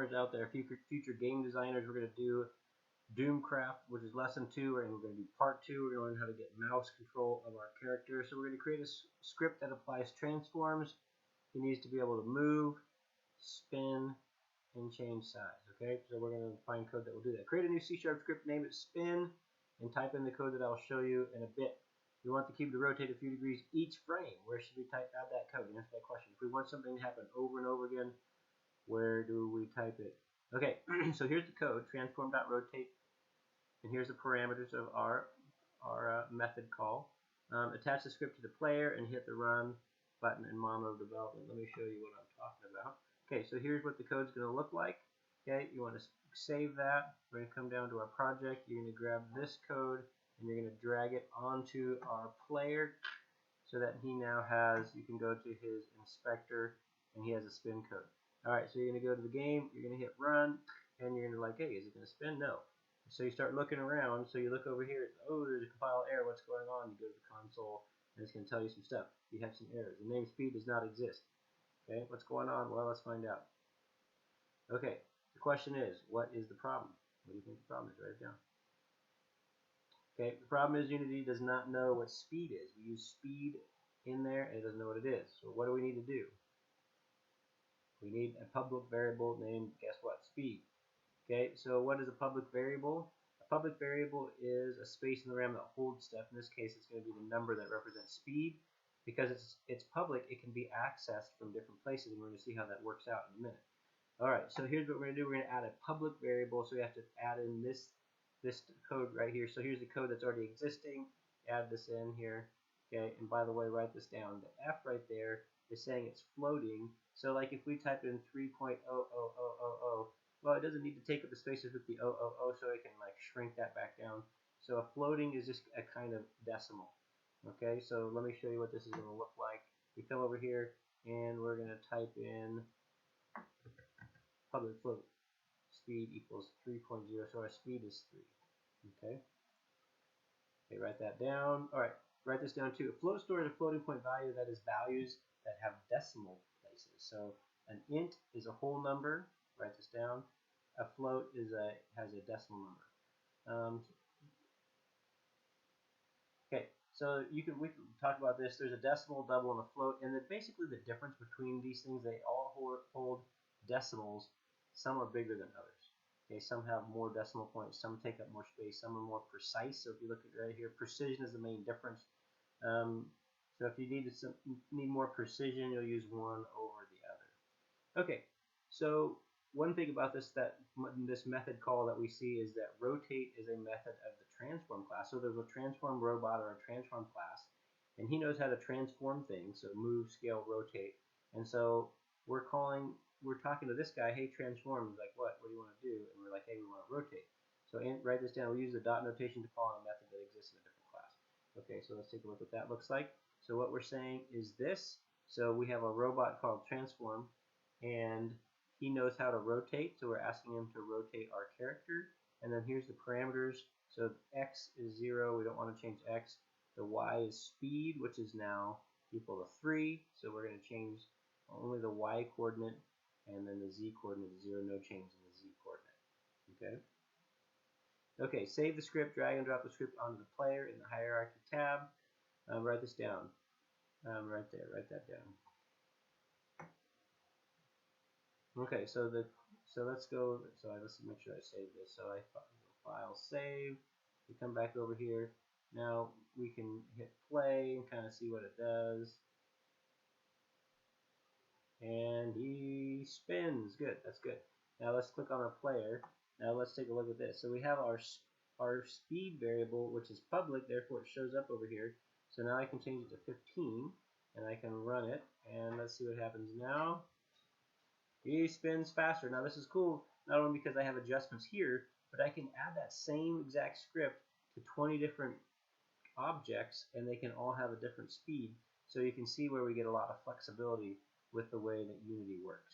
programmers out there, future game designers. We're going to do DoomCraft, which is lesson 2, and we're going to do part 2. We're going to learn how to get mouse control of our character. So we're going to create a script that applies transforms. He needs to be able to move, spin, and change size. Okay, so we're going to find code that will do that. Create a new C# script, name it spin, and type in the code that I'll show you in a bit. We want the cube to rotate a few degrees each frame. Where should we add that code? Answer that question. If we want something to happen over and over again, where do we type it? Okay, so here's the code, transform.rotate, and here's the parameters of our method call. Attach the script to the player and hit the run button in mono development. Let me show you what I'm talking about. Okay, so here's what the code's going to look like. Okay, you want to save that. We're going to come down to our project. You're going to grab this code and you're going to drag it onto our player so that he now has, you can go to his inspector and he has a spin code. Alright, so you're going to go to the game, you're going to hit run, and you're going to like, hey, is it going to spin? No. So you start looking around, so you look over here, oh, there's a compile error, what's going on? You go to the console, and it's going to tell you some stuff. You have some errors. The name speed does not exist. Okay, what's going on? Well, let's find out. Okay, the question is, what is the problem? What do you think the problem is? Write it down. Okay, the problem is Unity does not know what speed is. We use speed in there, and it doesn't know what it is. So what do we need to do? We need a public variable named, guess what, speed. Okay, so what is a public variable? A public variable is a space in the RAM that holds stuff. In this case, it's going to be the number that represents speed. Because it's public, it can be accessed from different places, and we're going to see how that works out in a minute. Alright, so here's what we're going to do. We're going to add a public variable, so we have to add in this code right here. So here's the code that's already existing. Add this in here. Okay, and by the way, write this down. The F right there is saying it's floating. So like if we type in 3.00000, well, it doesn't need to take up the spaces with the 000, so it can like shrink that back down. So a floating is just a kind of decimal. Okay, so let me show you what this is going to look like. We come over here and we're going to type in public float. Speed equals 3.0, so our speed is 3. Okay, write that down. Alright, write this down too. A float stores a floating point value, that is values that have decimal places. So an int is a whole number. Write this down. A float has a decimal number. Okay, so we can talk about this. There's a decimal, double, and a float, and then basically the difference between these things, they all hold decimals. Some are bigger than others. Okay, some have more decimal points, some take up more space, some are more precise. So if you look at right here, precision is the main difference. So if you need more precision, you'll use one over the other. Okay, so one thing about this method call that we see is that rotate is a method of the transform class. So there's a transform robot or a transform class, and he knows how to transform things. So move, scale, rotate. And so we're talking to this guy, hey, transform. He's like, what? What do you want to do? And we're like, hey, we want to rotate. So write this down. We use the dot notation to call on a method that exists in a different class. Okay, so let's take a look at what that looks like. So what we're saying is this. So we have a robot called transform, and he knows how to rotate. So we're asking him to rotate our character. And then here's the parameters. So x is 0. We don't want to change x. The y is speed, which is now equal to 3. So we're going to change only the y coordinate, and then the z coordinate is 0, no change in the z coordinate. Okay. Okay, save the script, drag and drop the script onto the player in the hierarchy tab. Write this down. Right there, write that down. Okay, so let's go. So let's make sure I save this. So I file save. We come back over here. Now we can hit play and kind of see what it does. And he spins. Good, that's good. Now let's click on our player. Now let's take a look at this. So we have our speed variable, which is public, therefore it shows up over here. So now I can change it to 15, and I can run it, and let's see what happens now. He spins faster. Now this is cool, not only because I have adjustments here, but I can add that same exact script to 20 different objects, and they can all have a different speed. So you can see where we get a lot of flexibility with the way that Unity works.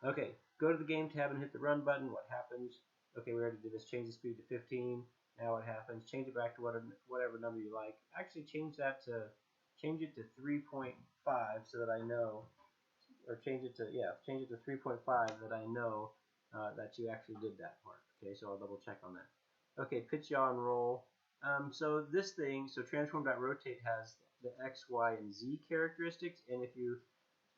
Okay, go to the game tab and hit the run button. What happens? Okay, we already did this. Change the speed to 15. Now what happens? Change it back to whatever number you like. Actually, change it to 3.5 so that I know or change it to 3.5 that I know that you actually did that part. Okay, so I'll double check on that. Okay, pitch, yaw, and roll. So this thing, so transform.rotate has the X, Y, and Z characteristics, and if you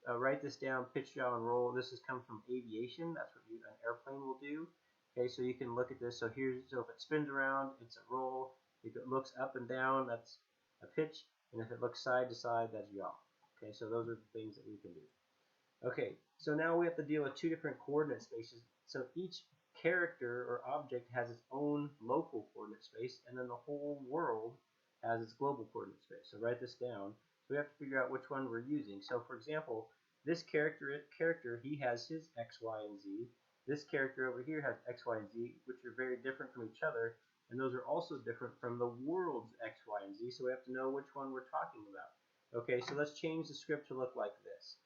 write this down, pitch, yaw, and roll, this comes from aviation. That's what an airplane will do. Okay, so you can look at this. So if it spins around, it's a roll. If it looks up and down, that's a pitch, and if it looks side to side, that's yaw. Okay, so those are the things that we can do. Okay, so now we have to deal with two different coordinate spaces. So each character or object has its own local coordinate space, and then the whole world has its global coordinate space. So write this down. So we have to figure out which one we're using. So for example, this character, he has his X, Y, and Z. This character over here has X, Y, and Z, which are very different from each other, and those are also different from the world's X, Y, and Z, so we have to know which one we're talking about. Okay, so let's change the script to look like this.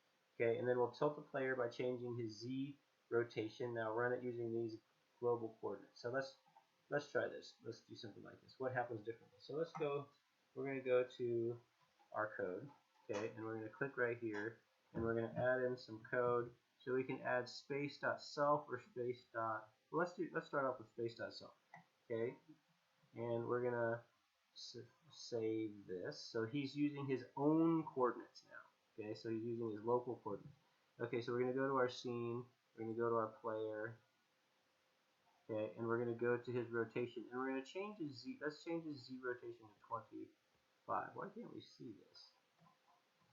Okay, and then we'll tilt the player by changing his Z rotation. Now run it using these global coordinates. So let's try this. Let's do something like this. What happens differently? So we're going to go to our code, okay, and we're going to click right here, and we're going to add in some code. So we can add space.self or space. Well, let's start off with space.self, okay, and we're going to save this. So he's using his own coordinates now. Okay, so he's using his local coordinates. Okay, so we're going to go to our scene, we're going to go to our player, okay, and we're going to go to his rotation, and we're going to change his Z, let's change his Z rotation to 25. Why can't we see this?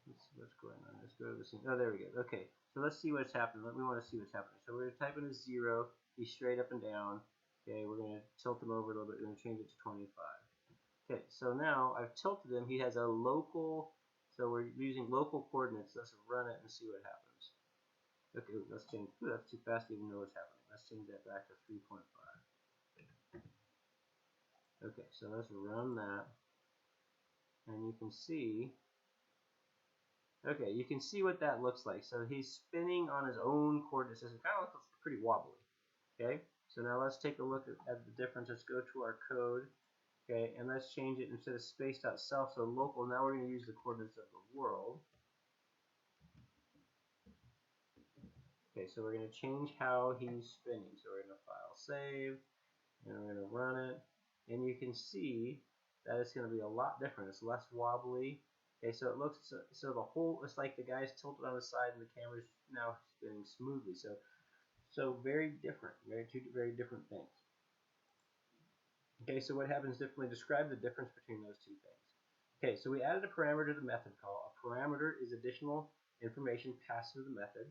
Let's see what's going on. Let's go to the scene. Oh, there we go. Okay, so let's see what's happening. We want to see what's happening. So we're going to type in a 0, he's straight up and down. Okay, we're going to tilt him over a little bit, we're going to change it to 25. Okay, so now I've tilted him, he has a local. So we're using local coordinates. Let's run it and see what happens. Okay, let's change. Ooh, that's too fast to even know what's happening. Let's change that back to 3.5. Okay, so let's run that. And you can see, okay, you can see what that looks like. So he's spinning on his own coordinate system. Kind of looks pretty wobbly. Okay, so now let's take a look at the difference. Let's go to our code. Okay, and let's change it instead of space.self, so local. Now we're going to use the coordinates of the world. Okay, so we're going to change how he's spinning. So we're going to file save, and we're going to run it, and you can see that it's going to be a lot different. It's less wobbly. Okay, so it looks so the whole, it's like the guy's tilted on the side and the camera's now spinning smoothly. So very different, two very different things. Okay, so what happens differently? Describe the difference between those two things. Okay, so we added a parameter to the method call. A parameter is additional information passed through the method.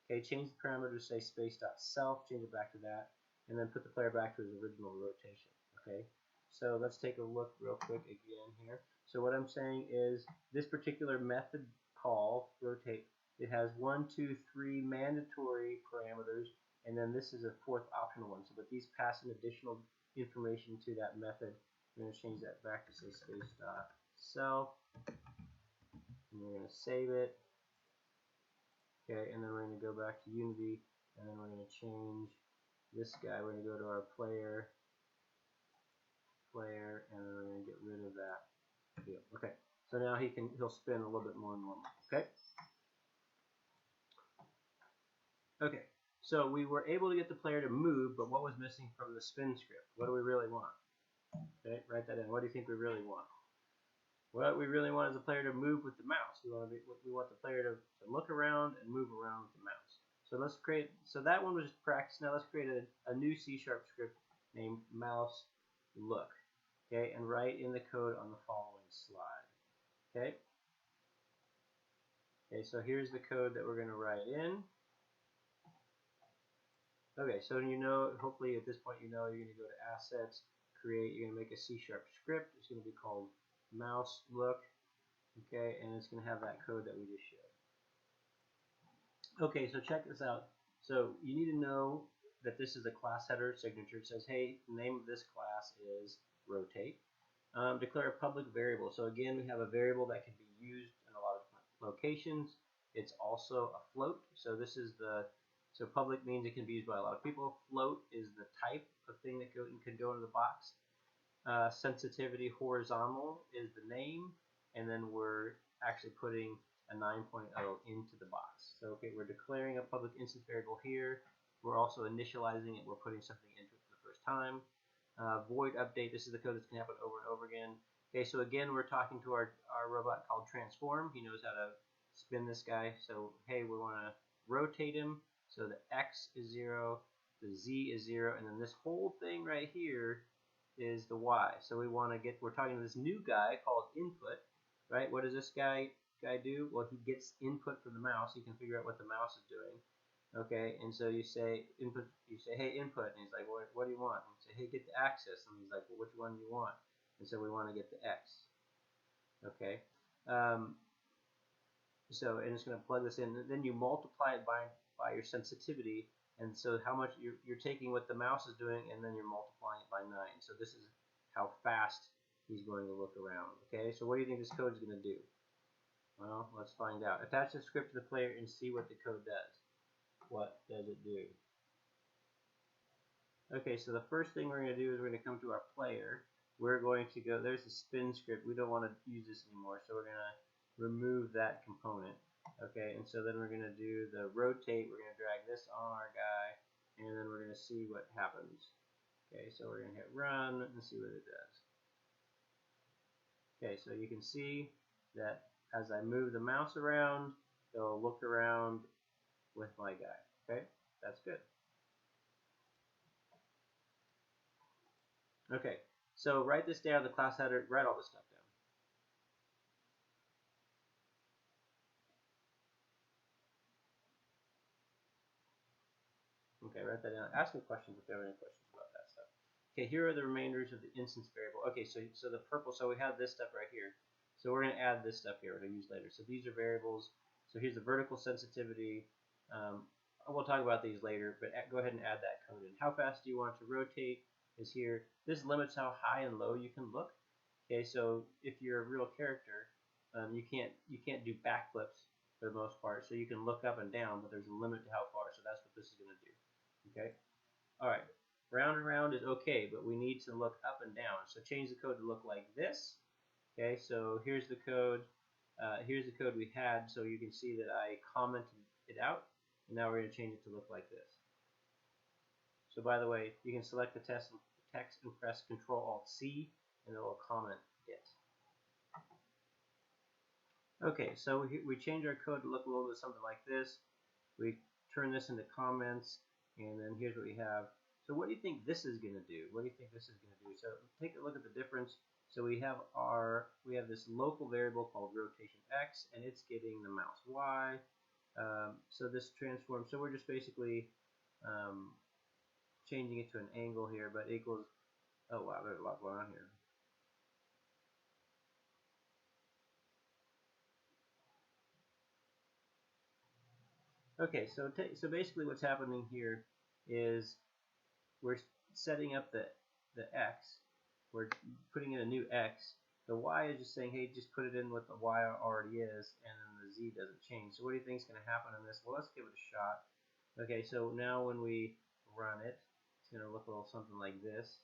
Okay, change the parameter to say space.self, change it back to that, and then put the player back to his original rotation. Okay, so let's take a look real quick again here. So what I'm saying is this particular method call, rotate, it has 1, 2, 3 mandatory parameters, and then this is a fourth optional one. So, but these pass an additional information to that method. We're going to change that back to say space.self, and we're going to save it. Okay, and then we're going to go back to Unity, and then we're going to change this guy. We're going to go to our player, and then we're going to get rid of that deal. Okay, so now he'll spin a little bit more normal. Okay. Okay, so we were able to get the player to move, but what was missing from the spin script? What do we really want? Okay, write that in. What do you think we really want? What we really want is the player to move with the mouse. We want the player to look around and move around with the mouse. So let's create, so that one was just practice. Now let's create a new C# script named mouseLook. Okay, and write in the code on the following slide. Okay. Okay, so here's the code that we're going to write in. Okay, so you know, hopefully at this point you know you're going to go to Assets, Create, you're going to make a C# script. It's going to be called mouseLook, okay, and it's going to have that code that we just showed. Okay, so check this out. So you need to know that this is a class header signature. It says, hey, the name of this class is rotate. Declare a public variable. So again, we have a variable that can be used in a lot of different locations. It's also a float. So this is so public means it can be used by a lot of people. Float is the type of thing that can go into the box. Sensitivity horizontal is the name, and then we're actually putting a 9.0 into the box. So okay, we're declaring a public instance variable here. We're also initializing it. We're putting something into it for the first time. Void update. This is the code that's going to happen over and over again. Okay, so again, we're talking to our robot called transform. He knows how to spin this guy. So hey, we want to rotate him. So the X is 0, the Z is 0, and then this whole thing right here is the Y. So we want to get, we're talking to this new guy called input, right? What does this guy do? Well, he gets input from the mouse. He can figure out what the mouse is doing. Okay, and so you say input, you say, hey, input, and he's like, what do you want? And you say, hey, get the axis, and he's like, well, which one do you want? And so we want to get the X. Okay, so and it's going to plug this in. And then you multiply it by your sensitivity, and so how much you're taking what the mouse is doing, and then you're multiplying it by 9. So this is how fast he's going to look around. Okay, so what do you think this code is going to do? Well, let's find out. Attach the script to the player and see what the code does. What does it do? Okay, so the first thing we're going to do is we're going to come to our player. We're going to go, there's the spin script. We don't want to use this anymore, so we're going to remove that component. Okay, and so then we're going to do the rotate. We're going to drag this on our guy, and then we're going to see what happens. Okay, so we're going to hit run and see what it does. Okay, so you can see that as I move the mouse around, it'll look around with my guy. Okay, that's good. Okay, so write this down, the class header, write all this stuff down. Okay, write that down. Ask me questions if you have any questions about that stuff. Okay, here are the remainders of the instance variable. Okay, so the purple, so we have this stuff right here. So we're going to add this stuff here, we're going to use later. So these are variables. So here's the vertical sensitivity. We'll talk about these later, but go ahead and add that code in. How fast do you want to rotate is here. This limits how high and low you can look. Okay, so if you're a real character, you can't do backflips for the most part. So you can look up and down, but there's a limit to how far. So that's what this is going to do. Okay. All right. Round and round is okay, but we need to look up and down. So change the code to look like this. Okay. So here's the code. Here's the code we had. So you can see that I commented it out, and now we're going to change it to look like this. So by the way, you can select the text and press Control-Alt-C, and it will comment it. Okay, so we change our code to look a little bit something like this. We turn this into comments, and then here's what we have. So what do you think this is going to do? What do you think this is going to do? So take a look at the difference. So we have this local variable called rotation X, and it's getting the mouse Y. So this transform. So we're just basically changing it to an angle here, but equals. Oh wow, there's a lot going on here. Okay, so basically what's happening here is we're setting up the X. We're putting in a new X. The Y is just saying, hey, just put it in what the Y already is, and then the Z doesn't change. So what do you think is going to happen in this? Well, let's give it a shot. Okay, so now when we run it, it's going to look a little something like this.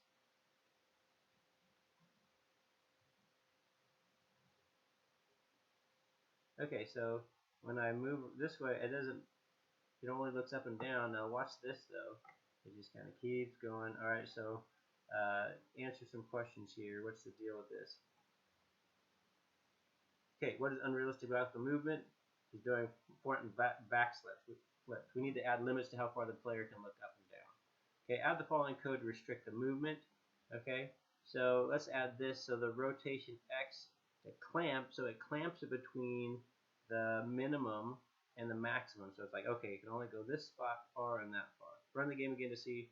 Okay, so when I move this way, it only looks up and down. Now watch this though. It just kind of keeps going. All right, so answer some questions here. What's the deal with this? Okay, what is unrealistic graphical movement? Is doing front and back slips. We need to add limits to how far the player can look up and down. Okay, add the following code to restrict the movement. Okay, so let's add this. So the rotation X, it clamps. So it clamps it between the minimum and the maximum. So it's like, okay, it can only go this far and that far. Run the game again to see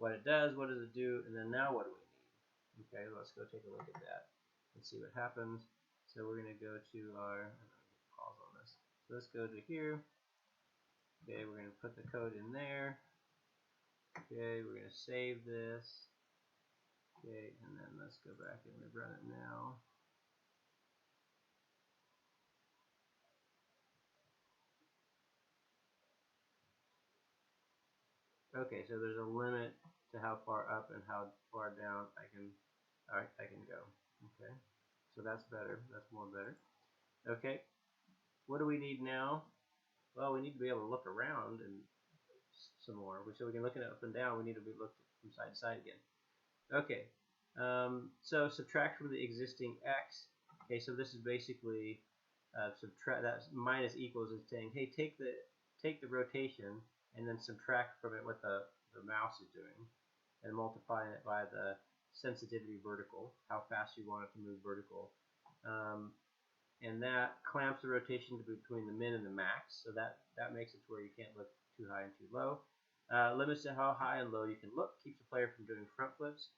what it does. What does it do? And then now what do we need? Okay, let's go take a look at that and see what happens. So we're going to go to our, I'm going to pause on this. So let's go to here. Okay, we're going to put the code in there. Okay, we're going to save this. Okay, and then let's go back and run it now. Okay, so there's a limit to how far up and how far down I can go. Okay, so that's better. That's more better. Okay, what do we need now? Well, we need to be able to look around and some more. So we can look at it up and down. We need to be looked from side to side again. Okay, so subtract from the existing x. Okay, so this is basically subtract. That minus equals is saying, hey, take the rotation and then subtract from it what the mouse is doing, and multiplying it by the sensitivity vertical, how fast you want it to move vertical. And that clamps the rotation between the min and the max, so that makes it to where you can't look too high and too low. Limits to how high and low you can look, keeps the player from doing front flips.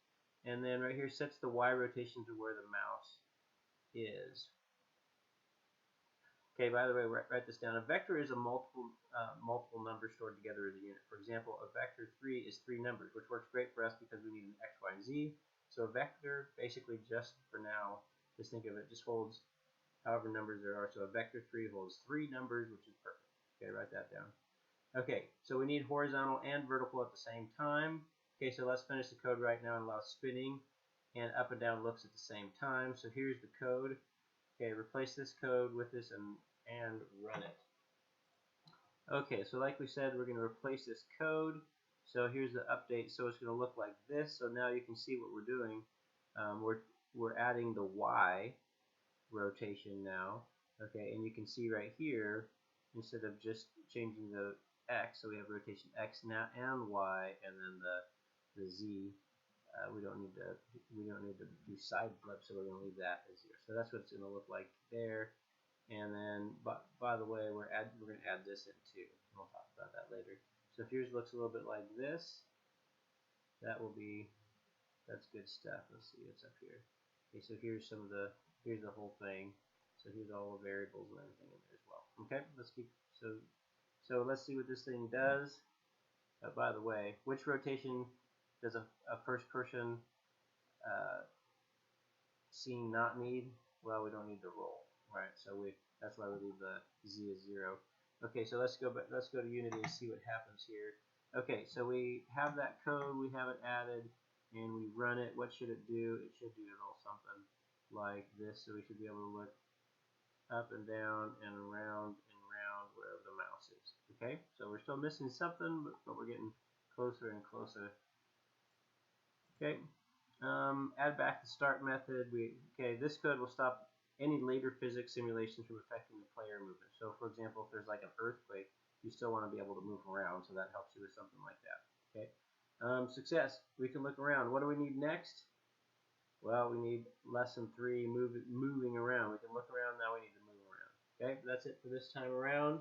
And then right here sets the Y rotation to where the mouse is. Okay, by the way, write this down. A vector is a multiple numbers stored together as a unit. For example, a vector 3 is 3 numbers, which works great for us because we need an x, y, and z. So a vector, basically, just for now, just think of it, just holds however numbers there are. So a vector 3 holds 3 numbers, which is perfect. Okay, write that down. Okay, so we need horizontal and vertical at the same time. Okay, so let's finish the code right now and allow spinning and up and down looks at the same time. So here's the code. Okay, replace this code with this and run it. Okay, so like we said, we're going to replace this code. So here's the update. So it's going to look like this. So now you can see what we're doing. We're adding the Y rotation now. Okay, and you can see right here, instead of just changing the X, so we have rotation X now and Y, and then the Z. We don't need to do side flips, so we're going to leave that as 0. So that's what it's going to look like there. And then, by the way, we're going to add this in too. We'll talk about that later. So if yours looks a little bit like this, that's good stuff. Let's see what's up here. Okay, so here's the whole thing. So here's all the variables and everything in there as well. Okay, so let's see what this thing does. By the way, which rotation does a first person scene not need? Well, we don't need to roll, right? So that's why we leave the Z as 0. Okay, so let's go to Unity and see what happens here. Okay, so we have that code, we have it added, and we run it. What should it do? It should do a little something like this. So we should be able to look up and down and around wherever the mouse is. Okay, so we're still missing something, but we're getting closer and closer. Okay, add back the start method. This code will stop any later physics simulations from affecting the player movement. So, for example, if there's like an earthquake, you still want to be able to move around, so that helps you with something like that. Okay, success. We can look around. What do we need next? Well, we need lesson 3, moving around. We can look around, now we need to move around. Okay, that's it for this time around.